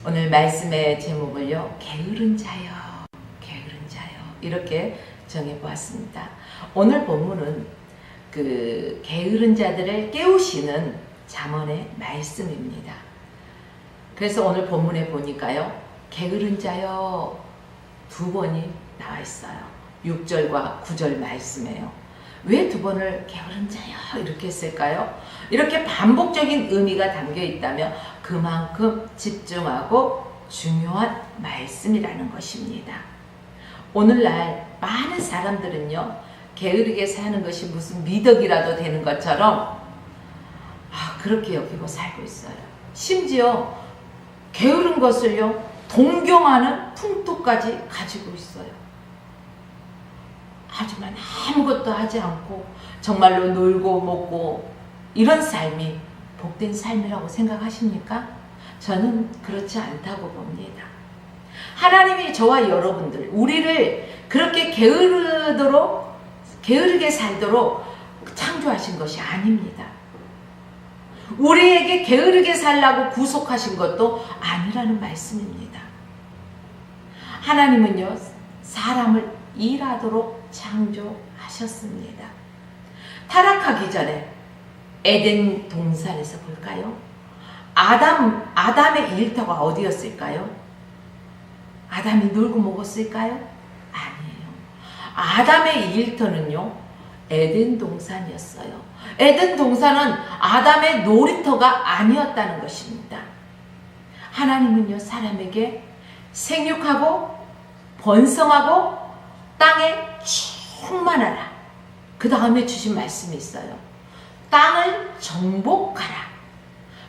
오늘 말씀의 제목을요, 게으른 자여, 게으른 자여, 이렇게 정해보았습니다. 오늘 본문은 그 게으른 자들을 깨우시는 잠언의 말씀입니다. 그래서 오늘 본문에 보니까요, 게으른 자여 두 번이 나와 있어요. 6절과 9절 말씀이에요. 왜 두 번을 게으른 자여 이렇게 했을까요? 이렇게 반복적인 의미가 담겨 있다면 그만큼 집중하고 중요한 말씀이라는 것입니다. 오늘날 많은 사람들은요, 게으르게 사는 것이 무슨 미덕이라도 되는 것처럼 그렇게 여기고 살고 있어요. 심지어 게으른 것을요, 동경하는 풍토까지 가지고 있어요. 하지만 아무것도 하지 않고 정말로 놀고 먹고 이런 삶이 복된 삶이라고 생각하십니까? 저는 그렇지 않다고 봅니다. 하나님이 저와 여러분들, 우리를 그렇게 게으르게 살도록 창조하신 것이 아닙니다. 우리에게 게으르게 살라고 구속하신 것도 아니라는 말씀입니다. 하나님은요, 사람을 일하도록 창조하셨습니다. 타락하기 전에 에덴 동산에서 볼까요? 아담의 일터가 어디였을까요? 아담이 놀고 먹었을까요? 아니에요. 아담의 일터는요, 에덴 동산이었어요. 에덴 동산은 아담의 놀이터가 아니었다는 것입니다. 하나님은요, 사람에게 생육하고 번성하고 땅에 충만하라. 그 다음에 주신 말씀이 있어요. 땅을 정복하라.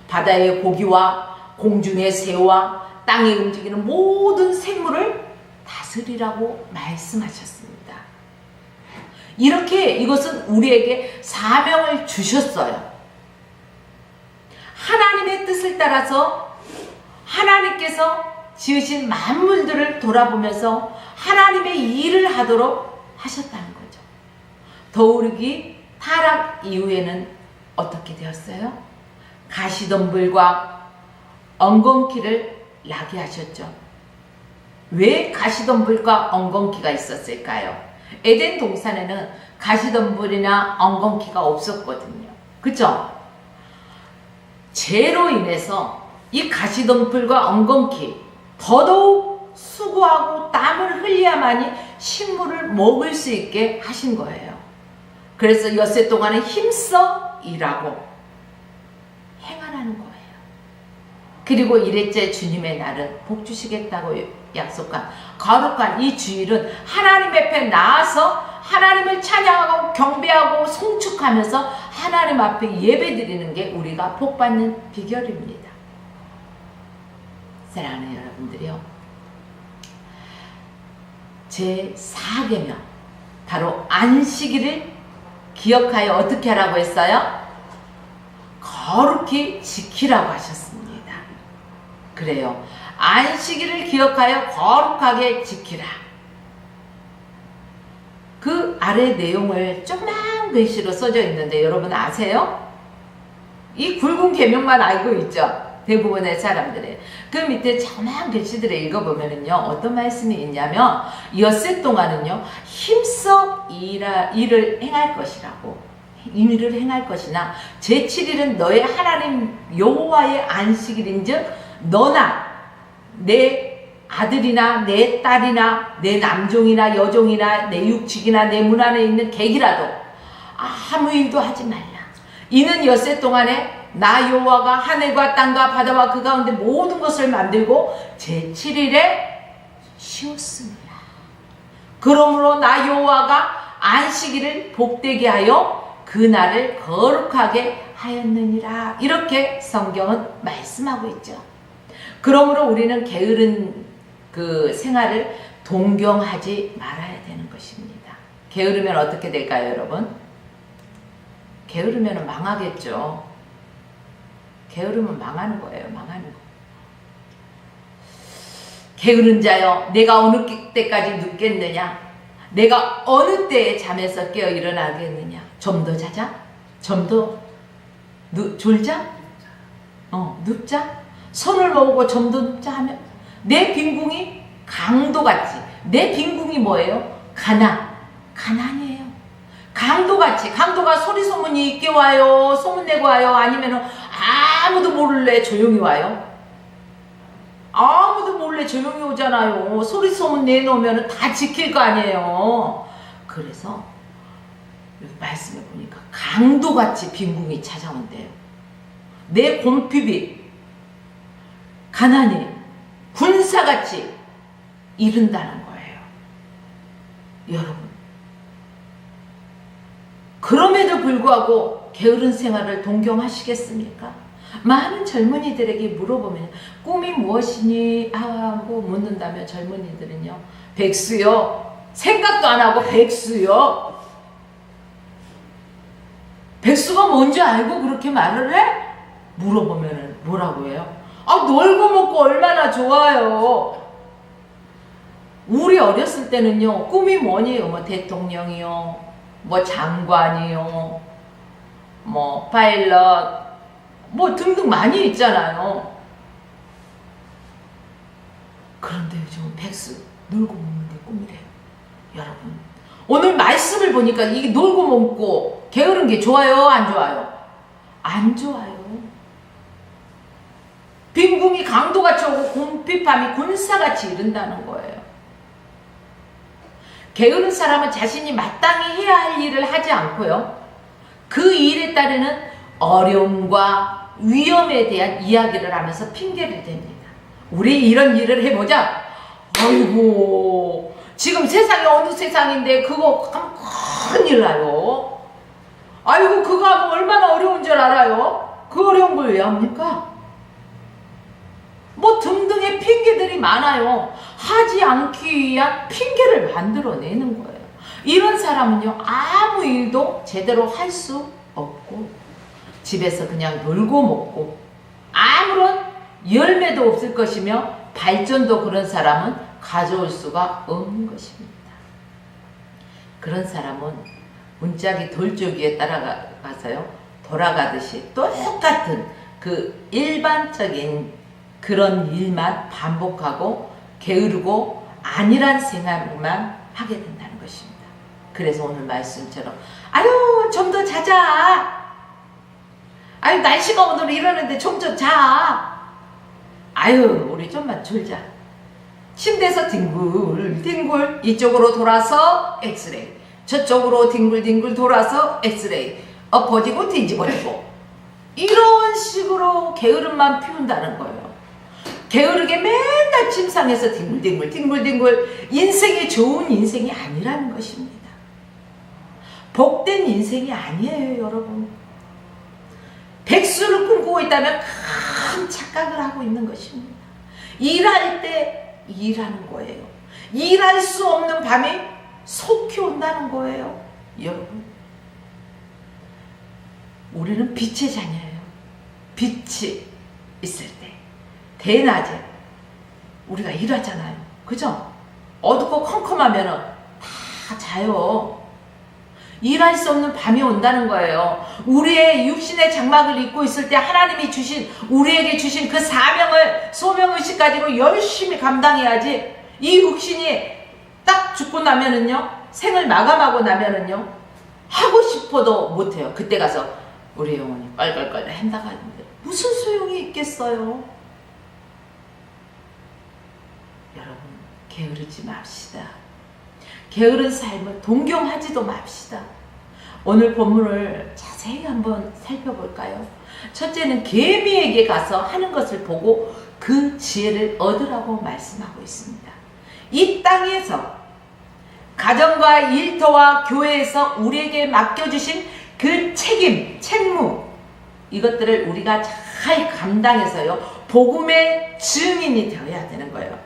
바다의 고기와 공중의 새와 땅에 움직이는 모든 생물을 다스리라고 말씀하셨습니다. 이렇게 이것은 우리에게 사명을 주셨어요. 하나님의 뜻을 따라서 하나님께서 지으신 만물들을 돌아보면서 하나님의 일을 하도록 하셨다는 거죠. 더욱이 타락 이후에는 어떻게 되었어요? 가시덤불과 엉겅퀴를 나게 하셨죠. 왜 가시덤불과 엉겅퀴가 있었을까요? 에덴 동산에는 가시덤불이나 엉겅퀴가 없었거든요. 그죠? 죄로 인해서 이 가시덤불과 엉겅퀴 더더욱 수고하고 땀을 흘려야만이 식물을 먹을 수 있게 하신 거예요. 그래서 엿새 동안에 힘써 일하고 행하라는 거예요. 그리고 이랬째 주님의 날은 복 주시겠다고 약속한 거룩한 이 주일은 하나님 앞에 나와서 하나님을 찬양하고 경배하고 송축하면서 하나님 앞에 예배드리는 게 우리가 복받는 비결입니다. 사랑하는 여러분들이요, 제4계명 바로 안식일을 기억하여 어떻게 하라고 했어요? 거룩히 지키라고 하셨습니다. 그래요. 안식일을 기억하여 거룩하게 지키라. 그 아래 내용을 조그만 글씨로 써져 있는데 여러분 아세요? 이 굵은 계명만 알고 있죠? 대부분의 사람들이. 그 밑에 조그만 글씨들을 읽어보면요, 어떤 말씀이 있냐면 엿새 동안은요, 힘써 일을 행할 것이라고, 일을 행할 것이나 제7일은 너의 하나님 여호와의 안식일인즉 너나 내 아들이나 내 딸이나 내 남종이나 여종이나 내 육축이나 내 문 안에 있는 객이라도 아무 일도 하지 말라. 이는 엿새 동안에 나 여호와가 하늘과 땅과 바다와 그 가운데 모든 것을 만들고 제7일에 쉬었습니다. 그러므로 나 여호와가 안식일을 복되게 하여 그 날을 거룩하게 하였느니라. 이렇게 성경은 말씀하고 있죠. 그러므로 우리는 게으른 그 생활을 동경하지 말아야 되는 것입니다. 게으르면 어떻게 될까요, 여러분? 게으르면 망하겠죠. 게으르면 망하는 거예요. 망하는 거. 게으른 자여, 내가 어느 때까지 눕겠느냐? 내가 어느 때에 잠에서 깨어 일어나겠느냐? 좀 더 자자? 좀 더 졸자? 눕자? 손을 모으고 점도 눕자 하면 내 빈궁이 강도같이, 내 빈궁이 뭐예요? 가난이에요. 강도같이, 강도가 소리 소문이 있게 와요? 소문내고 와요? 아니면 아무도 모를래 조용히 와요? 아무도 몰래 조용히 오잖아요. 소리 소문 내놓으면 다 지킬 거 아니에요. 그래서 여기 말씀해 보니까 강도같이 빈궁이 찾아온대요. 내 곰핍이, 가난이 군사같이 이른다는 거예요. 여러분, 그럼에도 불구하고 게으른 생활을 동경하시겠습니까? 많은 젊은이들에게 물어보면 꿈이 무엇이니? 하고 묻는다면 젊은이들은요, 백수요. 생각도 안 하고 백수요. 백수가 뭔지 알고 그렇게 말을 해? 물어보면 뭐라고 해요? 아, 놀고 먹고 얼마나 좋아요. 우리 어렸을 때는요, 꿈이 뭐니요? 뭐 대통령이요, 뭐 장관이요, 뭐 파일럿, 뭐 등등 많이 있잖아요. 그런데 요즘은 백수, 놀고 먹는 게 꿈이래요. 여러분, 오늘 말씀을 보니까 이게 놀고 먹고 게으른 게 좋아요? 안 좋아요? 안 좋아요. 빈궁이 강도같이 오고 곰핍함이 군사같이 이른다는 거예요. 게으른 사람은 자신이 마땅히 해야 할 일을 하지 않고요, 그 일에 따르는 어려움과 위험에 대한 이야기를 하면서 핑계를 댑니다. 우리 이런 일을 해보자. 아이고, 지금 세상이 어느 세상인데 그거 큰일 나요. 아이고, 그거 하면 얼마나 어려운 줄 알아요? 그 어려운 걸 왜 합니까? 뭐 등등의 핑계들이 많아요. 하지 않기 위한 핑계를 만들어내는 거예요. 이런 사람은요, 아무 일도 제대로 할 수 없고 집에서 그냥 놀고 먹고 아무런 열매도 없을 것이며 발전도 그런 사람은 가져올 수가 없는 것입니다. 그런 사람은 문짝이 돌조기에 따라가서요, 돌아가듯이 똑같은 그 일반적인 그런 일만 반복하고 게으르고 안일한 생활만 하게 된다는 것입니다. 그래서 오늘 말씀처럼 아유, 좀 더 자자. 아유, 날씨가 오늘 이러는데 좀 더 자. 아유, 우리 좀만 졸자. 침대에서 뒹굴뒹굴 이쪽으로 돌아서 엑스레이, 저쪽으로 뒹굴뒹굴 돌아서 엑스레이, 엎어지고 뒤집어지고 이런 식으로 게으름만 피운다는 거예요. 게으르게 맨날 침상에서 뒹굴뒹굴 인생이 좋은 인생이 아니라는 것입니다. 복된 인생이 아니에요, 여러분. 백수를 꿈꾸고 있다면 큰 착각을 하고 있는 것입니다. 일할 때 일하는 거예요. 일할 수 없는 밤이 속히 온다는 거예요. 여러분, 우리는 빛의 자녀예요. 빛이 있을 때 대낮에 우리가 일하잖아요. 그죠? 어둡고 컴컴하면 다 자요. 일할 수 없는 밤이 온다는 거예요. 우리의 육신의 장막을 입고 있을 때 하나님이 주신, 우리에게 주신 그 사명을, 소명의식 가지고 열심히 감당해야지. 이 육신이 딱 죽고 나면은요, 생을 마감하고 나면은요, 하고 싶어도 못해요. 그때 가서 우리 영혼이 껄껄껄 한다가는데 무슨 소용이 있겠어요? 여러분, 게으르지 맙시다. 게으른 삶을 동경하지도 맙시다. 오늘 본문을 자세히 한번 살펴볼까요? 첫째는 개미에게 가서 하는 것을 보고 그 지혜를 얻으라고 말씀하고 있습니다. 이 땅에서 가정과 일터와 교회에서 우리에게 맡겨주신 그 책임, 책무, 이것들을 우리가 잘 감당해서요, 복음의 증인이 되어야 되는 거예요.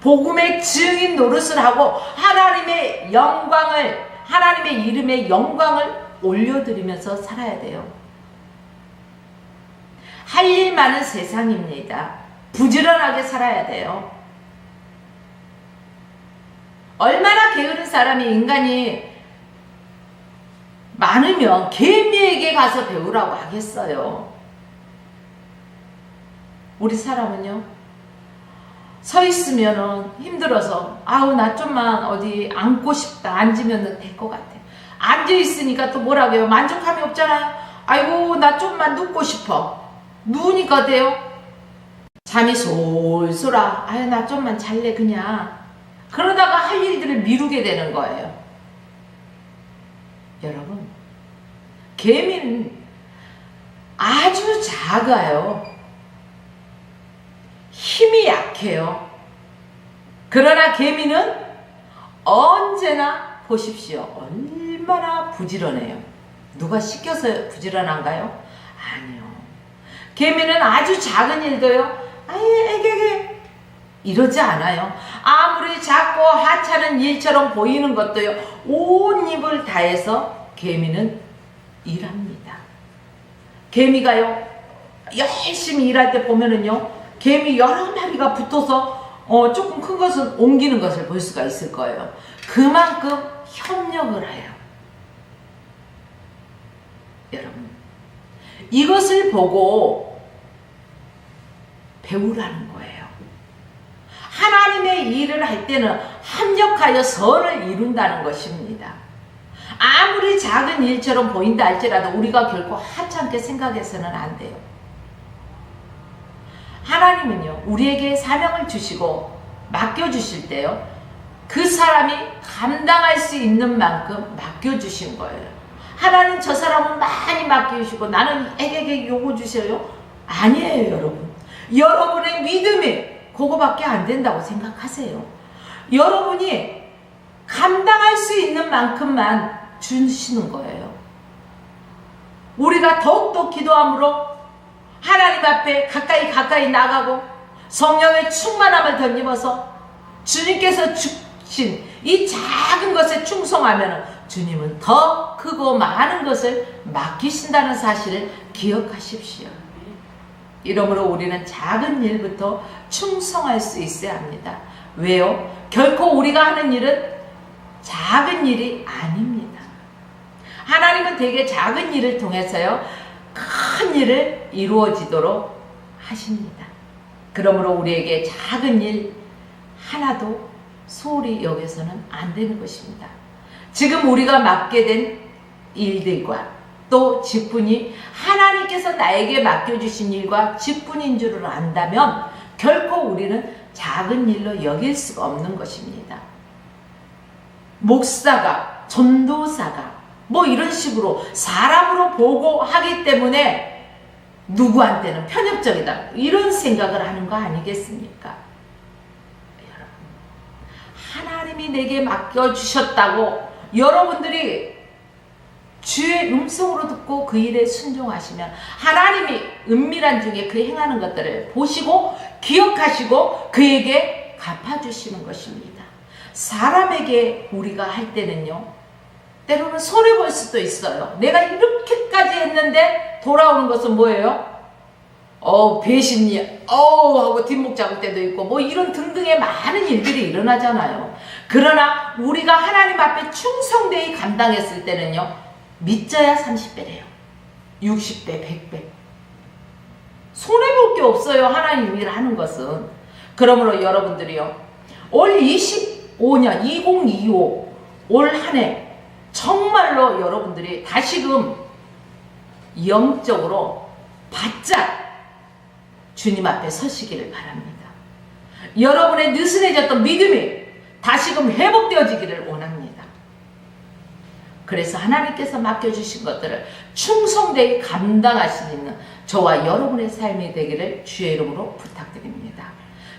복음의 증인 노릇을 하고 하나님의 영광을, 하나님의 이름의 영광을 올려드리면서 살아야 돼요. 할 일 많은 세상입니다. 부지런하게 살아야 돼요. 얼마나 게으른 사람이, 인간이 많으면 개미에게 가서 배우라고 하겠어요. 우리 사람은요, 서 있으면은 힘들어서 아우 나 좀만 어디 앉고 싶다. 앉으면 될 것 같아. 앉아 있으니까 또 뭐라고 해요? 만족함이 없잖아요. 아이고 나 좀만 눕고 싶어. 누우니까 돼요? 잠이 솔솔 와. 아유 나 좀만 잘래 그냥. 그러다가 할 일들을 미루게 되는 거예요. 여러분, 개미는 아주 작아요. 힘이 약해요. 그러나 개미는 언제나 보십시오. 얼마나 부지런해요. 누가 시켜서 부지런한가요? 아니요. 개미는 아주 작은 일도요. 에게게 이러지 않아요. 아무리 작고 하찮은 일처럼 보이는 것도요. 온 힘을 다해서 개미는 일합니다. 개미가요. 열심히 일할 때 보면은요. 개미 여러 마리가 붙어서 조금 큰 것을 옮기는 것을 볼 수가 있을 거예요. 그만큼 협력을 해요. 여러분, 이것을 보고 배우라는 거예요. 하나님의 일을 할 때는 합력하여 선을 이룬다는 것입니다. 아무리 작은 일처럼 보인다 할지라도 우리가 결코 하찮게 생각해서는 안 돼요. 하나님은요, 우리에게 사명을 주시고 맡겨주실 때요, 그 사람이 감당할 수 있는 만큼 맡겨주신 거예요. 하나님 저 사람은 많이 맡겨주시고 나는 에게게 요거 주셔요? 아니에요, 여러분. 여러분의 믿음이 그거밖에 안 된다고 생각하세요. 여러분이 감당할 수 있는 만큼만 주시는 거예요. 우리가 더욱더 기도함으로 하나님 앞에 가까이 나가고 성령의 충만함을 덧입어서 주님께서 주신 이 작은 것에 충성하면 주님은 더 크고 많은 것을 맡기신다는 사실을 기억하십시오. 이러므로 우리는 작은 일부터 충성할 수 있어야 합니다. 왜요? 결코 우리가 하는 일은 작은 일이 아닙니다. 하나님은 되게 작은 일을 통해서요, 큰 일을 이루어지도록 하십니다. 그러므로 우리에게 작은 일 하나도 소홀히 여겨서는 안 되는 것입니다. 지금 우리가 맡게 된 일들과 또 직분이 하나님께서 나에게 맡겨주신 일과 직분인 줄을 안다면 결코 우리는 작은 일로 여길 수가 없는 것입니다. 목사가, 전도사가 뭐 이런 식으로 사람으로 보고 하기 때문에 누구한테는 편협적이다 이런 생각을 하는 거 아니겠습니까? 여러분, 하나님이 내게 맡겨주셨다고 여러분들이 주의 음성으로 듣고 그 일에 순종하시면 하나님이 은밀한 중에 그 행하는 것들을 보시고 기억하시고 그에게 갚아주시는 것입니다. 사람에게 우리가 할 때는요, 때로는 손해볼 수도 있어요. 내가 이렇게까지 했는데 돌아오는 것은 뭐예요? 배신이 하고 뒷목 잡을 때도 있고 뭐 이런 등등의 많은 일들이 일어나잖아요. 그러나 우리가 하나님 앞에 충성되이 감당했을 때는요, 믿져야 30배래요. 60배, 100배. 손해볼 게 없어요. 하나님 일을 하는 것은. 그러므로 여러분들이요, 올 25년 2025 올 한 해 정말로 여러분들이 다시금 영적으로 바짝 주님 앞에 서시기를 바랍니다. 여러분의 느슨해졌던 믿음이 다시금 회복되어지기를 원합니다. 그래서 하나님께서 맡겨주신 것들을 충성되이 감당할 수 있는 저와 여러분의 삶이 되기를 주의 이름으로 부탁드립니다.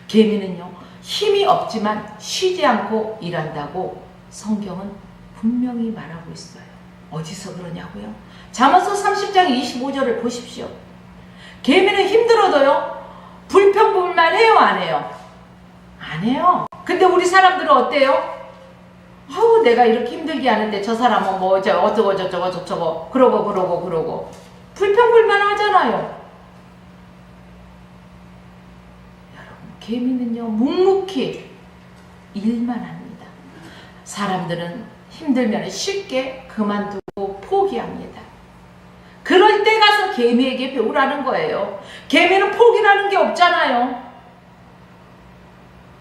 개미는요, 힘이 없지만 쉬지 않고 일한다고 성경은 분명히 말하고 있어요. 어디서 그러냐고요? 잠언서 30장 25절을 보십시오. 개미는 힘들어도요, 불평불만 해요, 안 해요? 안 해요. 근데 우리 사람들은 어때요? 아우 내가 이렇게 힘들게 하는데 저 사람은 뭐 어쩌고 저쩌고 그러고 불평불만 하잖아요. 여러분, 개미는요 묵묵히 일만 합니다. 사람들은 힘들면 쉽게 그만두고 포기합니다. 그럴 때 가서 개미에게 배우라는 거예요. 개미는 포기라는 게 없잖아요.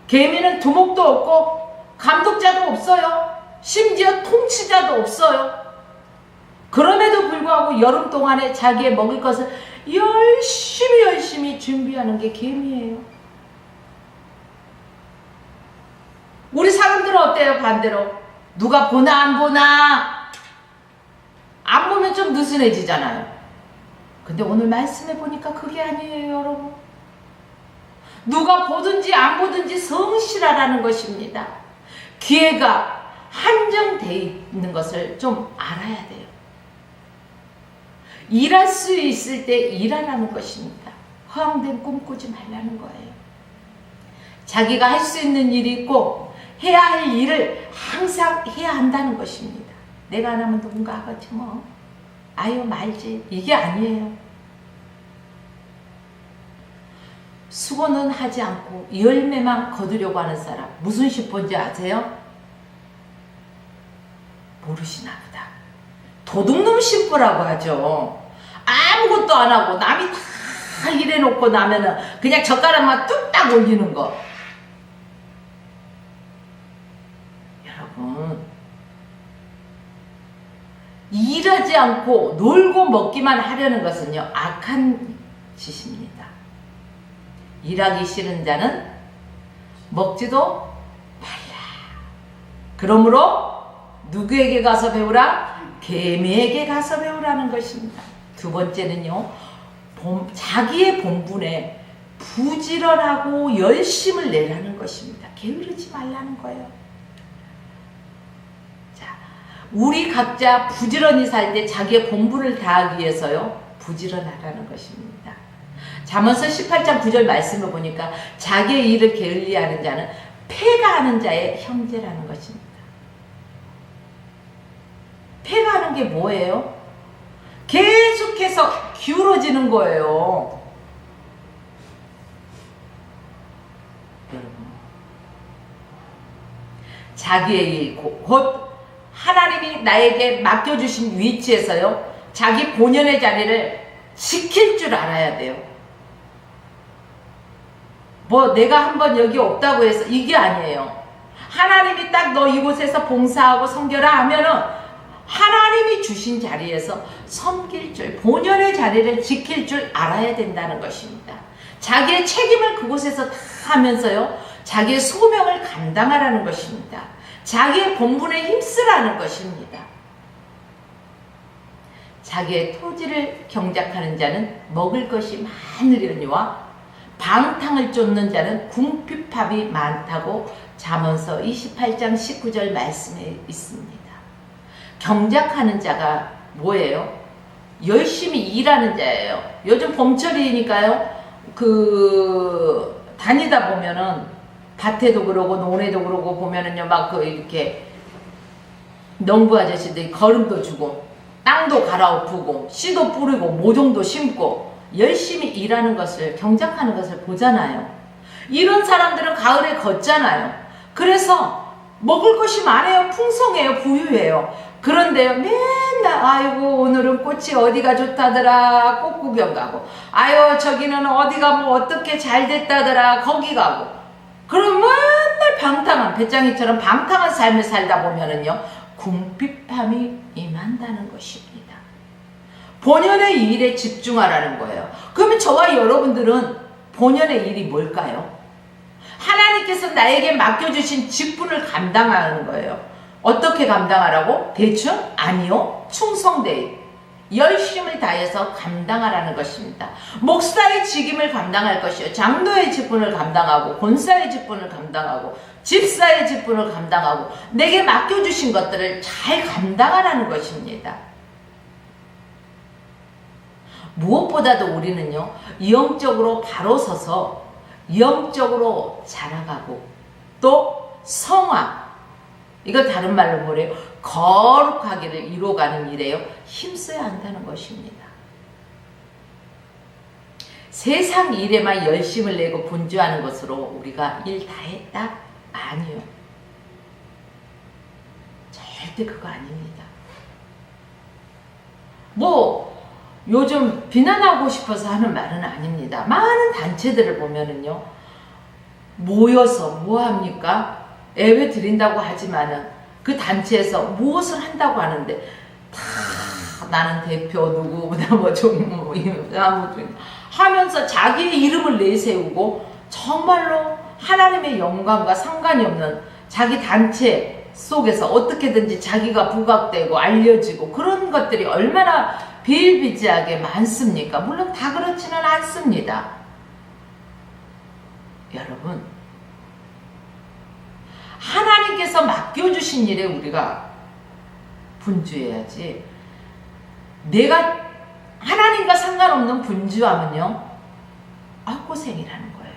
개미는 두목도 없고 감독자도 없어요. 심지어 통치자도 없어요. 그럼에도 불구하고 여름 동안에 자기의 먹을 것을 열심히 준비하는 게 개미예요. 우리 사람들은 어때요? 반대로 누가 보나 안 보나, 안 보면 좀 느슨해지잖아요. 근데 오늘 말씀해 보니까 그게 아니에요, 여러분. 누가 보든지 안 보든지 성실하라는 것입니다. 기회가 한정되어 있는 것을 좀 알아야 돼요. 일할 수 있을 때 일하라는 것입니다. 허황된 꿈 꾸지 말라는 거예요. 자기가 할 수 있는 일이 있고 해야 할 일을 항상 해야 한다는 것입니다. 내가 안 하면 누군가 하겠지 뭐. 아유 말지. 이게 아니에요. 수고는 하지 않고 열매만 거두려고 하는 사람, 무슨 심보인지 아세요? 모르시나 보다. 도둑놈 심보라고 하죠. 아무것도 안 하고 남이 다 일해놓고 나면은 그냥 젓가락만 뚝딱 올리는 거. 여러분, 일하지 않고 놀고 먹기만 하려는 것은요, 악한 짓입니다. 일하기 싫은 자는 먹지도 말라. 그러므로 누구에게 가서 배우라? 개미에게 가서 배우라는 것입니다. 두 번째는요, 자기의 본분에 부지런하고 열심을 내라는 것입니다. 게으르지 말라는 거예요. 자, 우리 각자 부지런히 살 때 자기의 본분을 다하기 위해서요, 부지런하라는 것입니다. 잠언서 18장 9절 말씀을 보니까 자기의 일을 게을리하는 자는 패가하는 자의 형제라는 것입니다. 패가하는 게 뭐예요? 계속해서 기울어지는 거예요. 여러분, 자기의 일, 곧 하나님이 나에게 맡겨주신 위치에서요, 자기 본연의 자리를 지킬 줄 알아야 돼요. 뭐 내가 한번 여기 없다고 해서 이게 아니에요. 하나님이 딱 너 이곳에서 봉사하고 섬겨라 하면은 하나님이 주신 자리에서 섬길 줄, 본연의 자리를 지킬 줄 알아야 된다는 것입니다. 자기의 책임을 그곳에서 다 하면서요, 자기의 소명을 감당하라는 것입니다. 자기의 본분에 힘쓰라는 것입니다. 자기의 토지를 경작하는 자는 먹을 것이 많으려니와 방탕을 쫓는 자는 궁핍함이 많다고 잠언서 28장 19절 말씀에 있습니다. 경작하는 자가 뭐예요? 열심히 일하는 자예요. 요즘 봄철이니까요, 다니다 보면은 밭에도 그러고 논에도 그러고 보면은요, 막 이렇게 농부 아저씨들이 거름도 주고 땅도 갈아엎고 씨도 뿌리고 모종도 심고 열심히 일하는 것을, 경작하는 것을 보잖아요. 이런 사람들은 가을에 걷잖아요. 그래서 먹을 것이 많아요. 풍성해요. 부유해요. 그런데요, 맨날 아이고 오늘은 꽃이 어디가 좋다더라, 꽃 구경 가고, 아유 저기는 어디가 뭐 어떻게 잘 됐다더라, 거기 가고. 그럼 맨날 방탕한, 배짱이처럼 방탕한 삶을 살다 보면은요, 궁핍함이 임한다는 것입니다. 본연의 일에 집중하라는 거예요. 그러면 저와 여러분들은 본연의 일이 뭘까요? 하나님께서 나에게 맡겨주신 직분을 감당하는 거예요. 어떻게 감당하라고? 대충? 아니요. 충성되이 열심을 다해서 감당하라는 것입니다. 목사의 직임을 감당할 것이요, 장로의 직분을 감당하고, 권사의 직분을 감당하고, 집사의 직분을 감당하고, 내게 맡겨주신 것들을 잘 감당하라는 것입니다. 무엇보다도 우리는요, 영적으로 바로 서서 영적으로 자라가고, 또 성화, 이거 다른 말로 뭐래요? 거룩하기를 이루어가는 일에요, 힘써야 한다는 것입니다. 세상 일에만 열심을 내고 분주하는 것으로 우리가 일 다 했다? 아니요. 절대 그거 아닙니다. 뭐 요즘 비난하고 싶어서 하는 말은 아닙니다. 많은 단체들을 보면은요, 모여서 뭐 합니까? 예배 드린다고 하지만은 그 단체에서 무엇을 한다고 하는데 다 나는 대표 누구 뭐 하면서 자기의 이름을 내세우고 정말로 하나님의 영광과 상관이 없는 자기 단체 속에서 어떻게든지 자기가 부각되고 알려지고 그런 것들이 얼마나 비일비재하게 많습니까? 물론 다 그렇지는 않습니다. 여러분, 하나님께서 맡겨주신 일에 우리가 분주해야지, 내가 하나님과 상관없는 분주하면요, 고생이라는 거예요.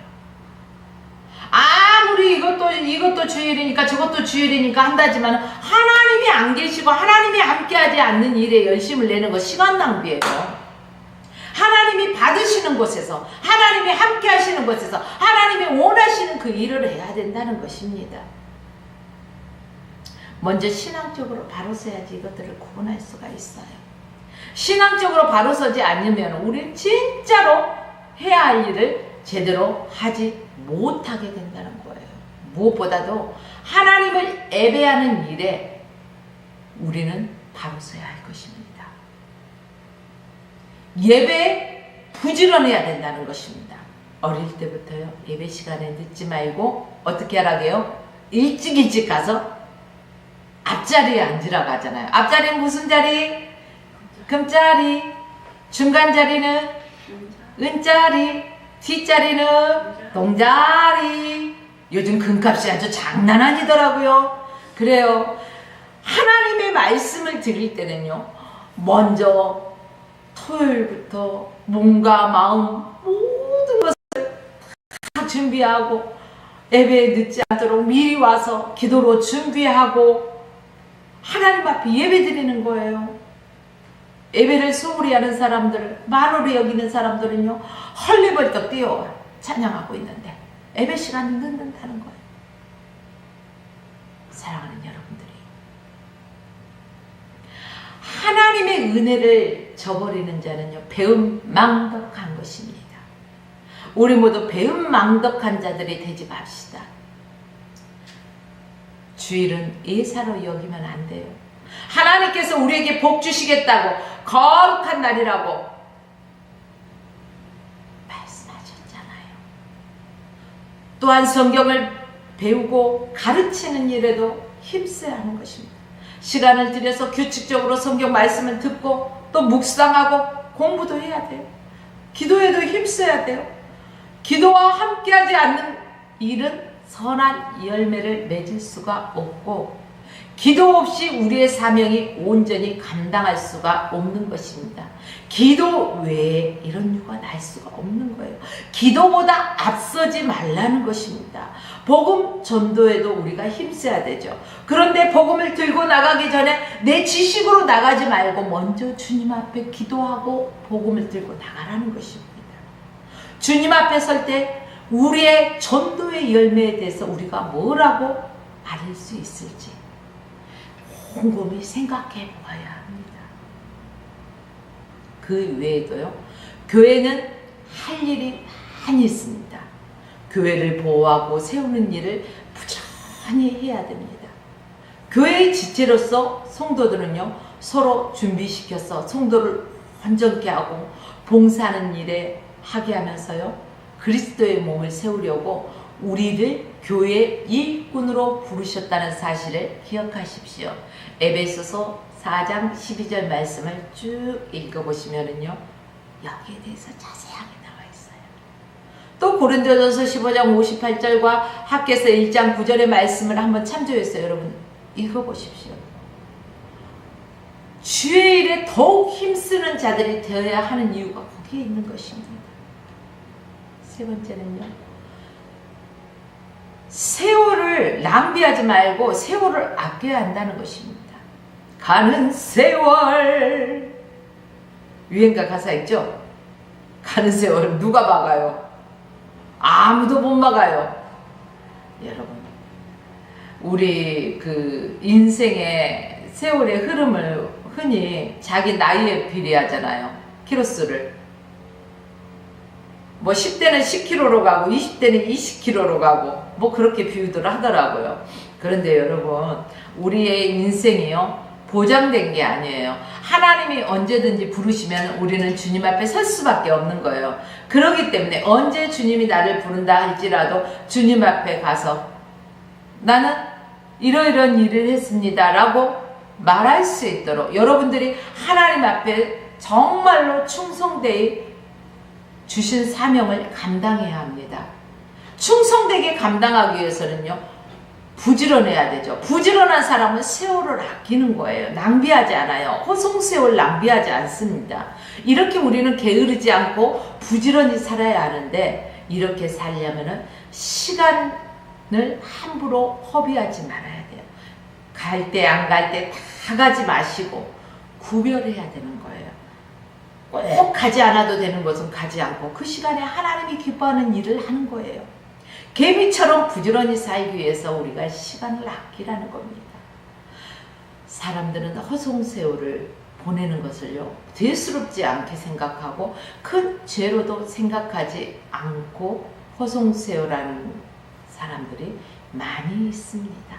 아무리 이것도 주일이니까 저것도 주일이니까 한다지만 하나님이 안 계시고 하나님이 함께하지 않는 일에 열심을 내는 거 시간 낭비예요. 하나님이 받으시는 곳에서, 하나님이 함께 하시는 곳에서 하나님이 원하시는 그 일을 해야 된다는 것입니다. 먼저 신앙적으로 바로 서야지 이것들을 구분할 수가 있어요. 신앙적으로 바로 서지 않으면 우리는 진짜로 해야 할 일을 제대로 하지 못하게 된다는 거예요. 무엇보다도 하나님을 예배하는 일에 우리는 바로 서야 할 것입니다. 예배에 부지런해야 된다는 것입니다. 어릴 때부터요, 예배 시간에 늦지 말고 어떻게 하라고요? 일찍 가서 앞자리에 앉으라고 하잖아요. 앞자리는 무슨 자리? 금자리. 중간 자리는 은자리. 뒷자리는 동자리. 요즘 금값이 아주 장난 아니더라고요. 그래요. 하나님의 말씀을 드릴 때는요, 먼저 토요일부터 몸과 마음 모든 것을 다 준비하고 예배에 늦지 않도록 미리 와서 기도로 준비하고 하나님 앞에 예배 드리는 거예요. 예배를 소홀히 하는 사람들, 만홀히 여기는 사람들은요, 헐레벌떡 뛰어 찬양하고 있는데 예배 시간이 늦는다는 거예요. 사랑하는 여러분들이, 하나님의 은혜를 저버리는 자는요, 배은망덕한 것입니다. 우리 모두 배은망덕한 자들이 되지 맙시다. 주일은 예사로 여기면 안 돼요. 하나님께서 우리에게 복 주시겠다고, 거룩한 날이라고 말씀하셨잖아요. 또한 성경을 배우고 가르치는 일에도 힘써야 하는 것입니다. 시간을 들여서 규칙적으로 성경 말씀을 듣고 또 묵상하고 공부도 해야 돼요. 기도에도 힘써야 돼요. 기도와 함께하지 않는 일은 선한 열매를 맺을 수가 없고, 기도 없이 우리의 사명이 온전히 감당할 수가 없는 것입니다. 기도 외에 이런 유가 날 수가 없는 거예요. 기도보다 앞서지 말라는 것입니다. 복음 전도에도 우리가 힘써야 되죠. 그런데 복음을 들고 나가기 전에 내 지식으로 나가지 말고 먼저 주님 앞에 기도하고 복음을 들고 나가라는 것입니다. 주님 앞에 설 때 우리의 전도의 열매에 대해서 우리가 뭐라고 말할 수 있을지 곰곰이 생각해 보아야 합니다. 그 외에도요, 교회는 할 일이 많이 있습니다. 교회를 보호하고 세우는 일을 부지런히 해야 됩니다. 교회의 지체로서 성도들은요, 서로 준비시켜서 성도를 온전케 하고 봉사하는 일에 하게 하면서요, 그리스도의 몸을 세우려고 우리를 교회의 일꾼으로 부르셨다는 사실을 기억하십시오. 에베소서 4장 12절 말씀을 쭉 읽어보시면은요, 여기에 대해서 자세하게 나와 있어요. 또 고린도전서 15장 58절과 학개서 1장 9절의 말씀을 한번 참조했어요. 여러분 읽어보십시오. 주의 일에 더욱 힘쓰는 자들이 되어야 하는 이유가 거기에 있는 것입니다. 세 번째는요, 세월을 낭비하지 말고 세월을 아껴야 한다는 것입니다. 가는 세월, 유행가 가사 있죠? 가는 세월 누가 막아요? 아무도 못 막아요. 여러분, 우리 그 인생의 세월의 흐름을 흔히 자기 나이에 비례하잖아요. 키로수를. 뭐 10대는 10kg로 가고 20대는 20kg로 가고 뭐 그렇게 비유들 하더라고요. 그런데 여러분, 우리의 인생이요 보장된 게 아니에요. 하나님이 언제든지 부르시면 우리는 주님 앞에 설 수밖에 없는 거예요. 그렇기 때문에 언제 주님이 나를 부른다 할지라도 주님 앞에 가서 나는 이러이러한 일을 했습니다 라고 말할 수 있도록 여러분들이 하나님 앞에 정말로 충성되이 주신 사명을 감당해야 합니다. 충성되게 감당하기 위해서는요 부지런해야 되죠. 부지런한 사람은 세월을 아끼는 거예요. 낭비하지 않아요. 허송세월 낭비하지 않습니다. 이렇게 우리는 게으르지 않고 부지런히 살아야 하는데, 이렇게 살려면은 시간을 함부로 허비하지 말아야 돼요. 갈 때 안 갈 때 다 가지 마시고 구별해야 되는 거예요. 꼭 가지 않아도 되는 것은 가지 않고 그 시간에 하나님이 기뻐하는 일을 하는 거예요. 개미처럼 부지런히 살기 위해서 우리가 시간을 아끼라는 겁니다. 사람들은 허송세월을 보내는 것을요 대수롭지 않게 생각하고 큰 죄로도 생각하지 않고 허송세월하는 사람들이 많이 있습니다.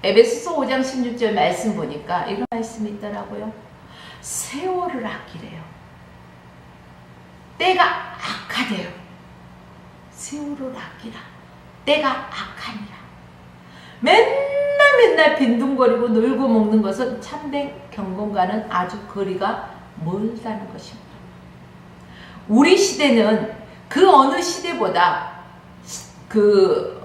에베소서 5장 16절 말씀 보니까 이런 말씀이 있더라고요. 세월을 아끼래요. 때가 악하대요. 세월을 아끼라. 때가 악하니라. 맨날 빈둥거리고 놀고 먹는 것은 참된 경건과는 아주 거리가 멀다는 것입니다. 우리 시대는 그 어느 시대보다 그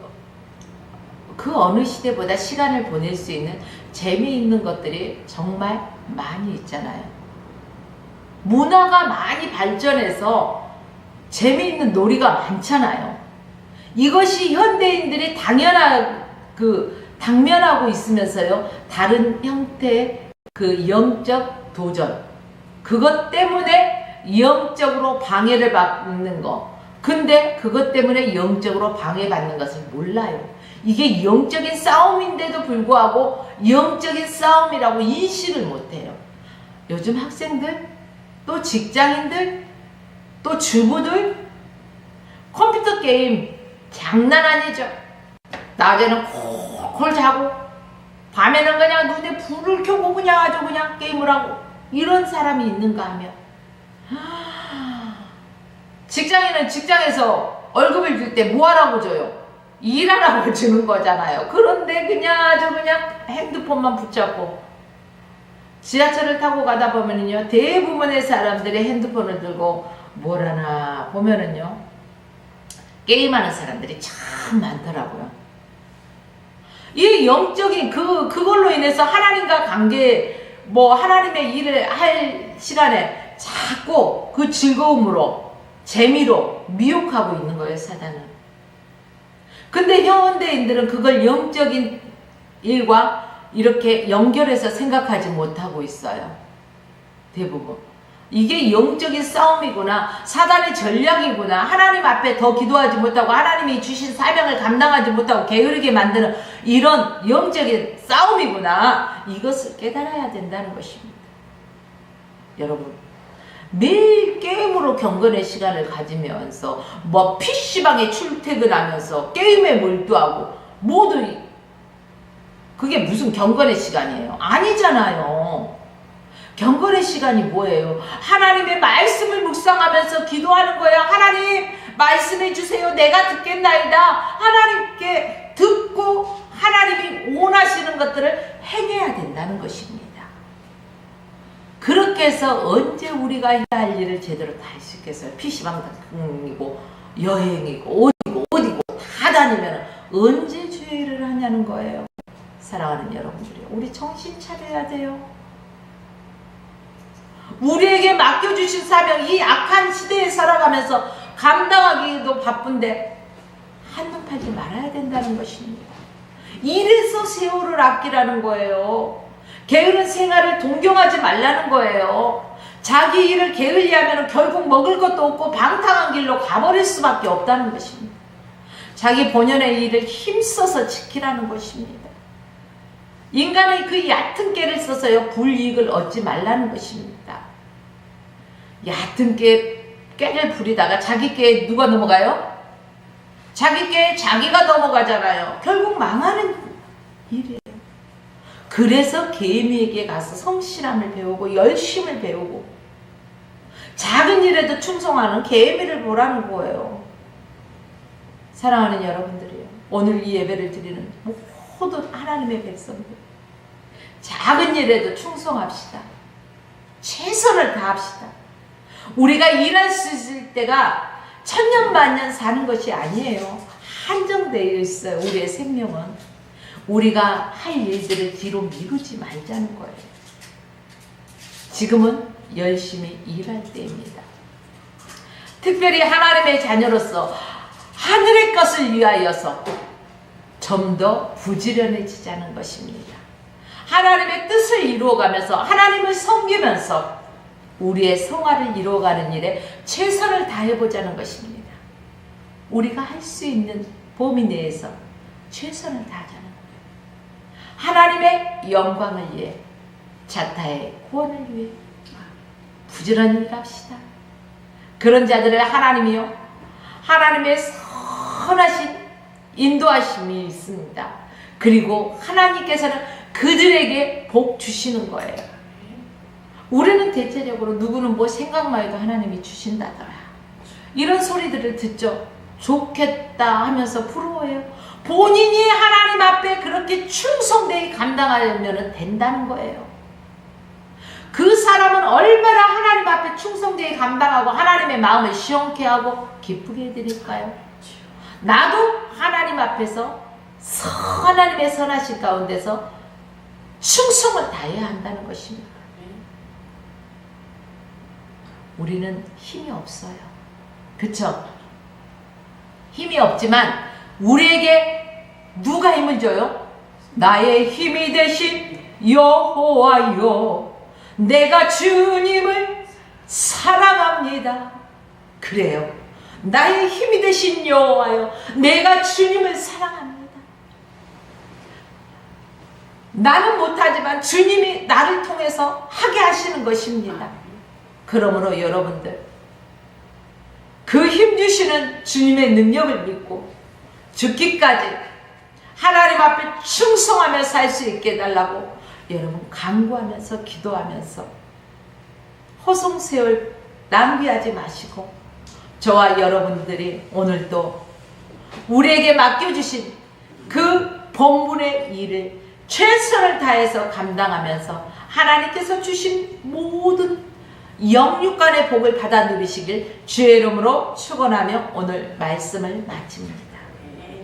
어느 시대보다 시간을 보낼 수 있는 재미있는 것들이 정말 많이 있잖아요. 문화가 많이 발전해서 재미있는 놀이가 많잖아요. 이것이 현대인들이 당면하고 있으면서요, 다른 형태의 그 영적 도전, 그것 때문에 영적으로 방해를 받는 거. 근데 그것 때문에 영적으로 방해받는 것을 몰라요. 이게 영적인 싸움인데도 불구하고 영적인 싸움이라고 인식을 못해요. 요즘 학생들, 또 직장인들, 또 주부들, 컴퓨터 게임 장난 아니죠. 낮에는 콜콜 자고 밤에는 그냥 눈에 불을 켜고 그냥 아주 그냥 게임을 하고, 이런 사람이 있는가 하면, 직장인은 직장에서 월급을 줄 때 뭐 하라고 줘요? 일하라고 주는 거잖아요. 그런데 그냥 아주 그냥 핸드폰만 붙잡고, 지하철을 타고 가다 보면은요, 대부분의 사람들이 핸드폰을 들고 뭘 하나 보면은요, 게임하는 사람들이 참 많더라고요. 이 영적인 그걸로 인해서 하나님과 관계, 하나님의 일을 할 시간에 자꾸 그 즐거움으로, 재미로 미혹하고 있는 거예요, 사단은. 근데 현대인들은 그걸 영적인 일과 이렇게 연결해서 생각하지 못하고 있어요. 대부분. 이게 영적인 싸움이구나, 사단의 전략이구나, 하나님 앞에 더 기도하지 못하고 하나님이 주신 사명을 감당하지 못하고 게으르게 만드는 이런 영적인 싸움이구나, 이것을 깨달아야 된다는 것입니다. 여러분, 매일 게임으로 경건의 시간을 가지면서 PC방에 출퇴근하면서 게임에 몰두하고 모두, 그게 무슨 경건의 시간이에요? 아니잖아요. 경건의 시간이 뭐예요? 하나님의 말씀을 묵상하면서 기도하는 거예요. 하나님 말씀해 주세요. 내가 듣겠나이다. 하나님께 듣고 하나님이 원하시는 것들을 행해야 된다는 것입니다. 그렇게 해서 언제 우리가 해야 할 일을 제대로 다 할 수 있겠어요? PC방이고 여행이고 어디고 다 다니면 언제 주의를 하냐는 거예요. 사랑하는 여러분들이, 우리 정신 차려야 돼요. 우리에게 맡겨주신 사명, 이 악한 시대에 살아가면서 감당하기도 바쁜데 한눈 팔지 말아야 된다는 것입니다. 이래서 세월을 아끼라는 거예요. 게으른 생활을 동경하지 말라는 거예요. 자기 일을 게을리하면 결국 먹을 것도 없고 방탕한 길로 가버릴 수밖에 없다는 것입니다. 자기 본연의 일을 힘써서 지키라는 것입니다. 인간의 그 얕은 깨를 써서요, 불이익을 얻지 말라는 것입니다. 얕은 꾀를 부리다가 자기 꾀에 누가 넘어가요? 자기 꾀에 자기가 넘어가잖아요. 결국 망하는 일이에요. 그래서 개미에게 가서 성실함을 배우고 열심을 배우고 작은 일에도 충성하는 개미를 보라는 거예요. 사랑하는 여러분들이요, 오늘 이 예배를 드리는 모든 하나님의 백성들, 작은 일에도 충성합시다. 최선을 다합시다. 우리가 일할 수 있을 때가 천년만년 사는 것이 아니에요. 한정되어 있어요. 우리의 생명은. 우리가 할 일들을 뒤로 미루지 말자는 거예요. 지금은 열심히 일할 때입니다. 특별히 하나님의 자녀로서 하늘의 것을 위하여서 좀 더 부지런해지자는 것입니다. 하나님의 뜻을 이루어가면서 하나님을 섬기면서 우리의 성화를 이루어가는 일에 최선을 다해보자는 것입니다. 우리가 할 수 있는 범위 내에서 최선을 다하자는 거예요. 하나님의 영광을 위해, 자타의 구원을 위해 부지런히 일합시다. 그런 자들을 하나님이요, 하나님의 선하신 인도하심이 있습니다. 그리고 하나님께서는 그들에게 복 주시는 거예요. 우리는 대체적으로 누구는 뭐 생각만 해도 하나님이 주신다더라, 이런 소리들을 듣죠. 좋겠다 하면서 부러워해요. 본인이 하나님 앞에 그렇게 충성되게 감당하려면 된다는 거예요. 그 사람은 얼마나 하나님 앞에 충성되게 감당하고 하나님의 마음을 시원케 하고 기쁘게 해드릴까요? 나도 하나님 앞에서 하나님의 선하신 가운데서 충성을 다해야 한다는 것입니다. 우리는 힘이 없어요. 그쵸? 힘이 없지만 우리에게 누가 힘을 줘요? 나의 힘이 되신 여호와여, 내가 주님을 사랑합니다. 그래요. 나의 힘이 되신 여호와여, 내가 주님을 사랑합니다. 나는 못하지만 주님이 나를 통해서 하게 하시는 것입니다. 그러므로 여러분들, 그 힘주시는 주님의 능력을 믿고 죽기까지 하나님 앞에 충성하며 살 수 있게 해달라고 여러분 간구하면서 기도하면서 허송세월 낭비하지 마시고, 저와 여러분들이 오늘도 우리에게 맡겨주신 그 본분의 일을 최선을 다해서 감당하면서 하나님께서 주신 모든 영육간의 복을 받아 누리시길 주의 이름으로 축원하며 오늘 말씀을 마칩니다.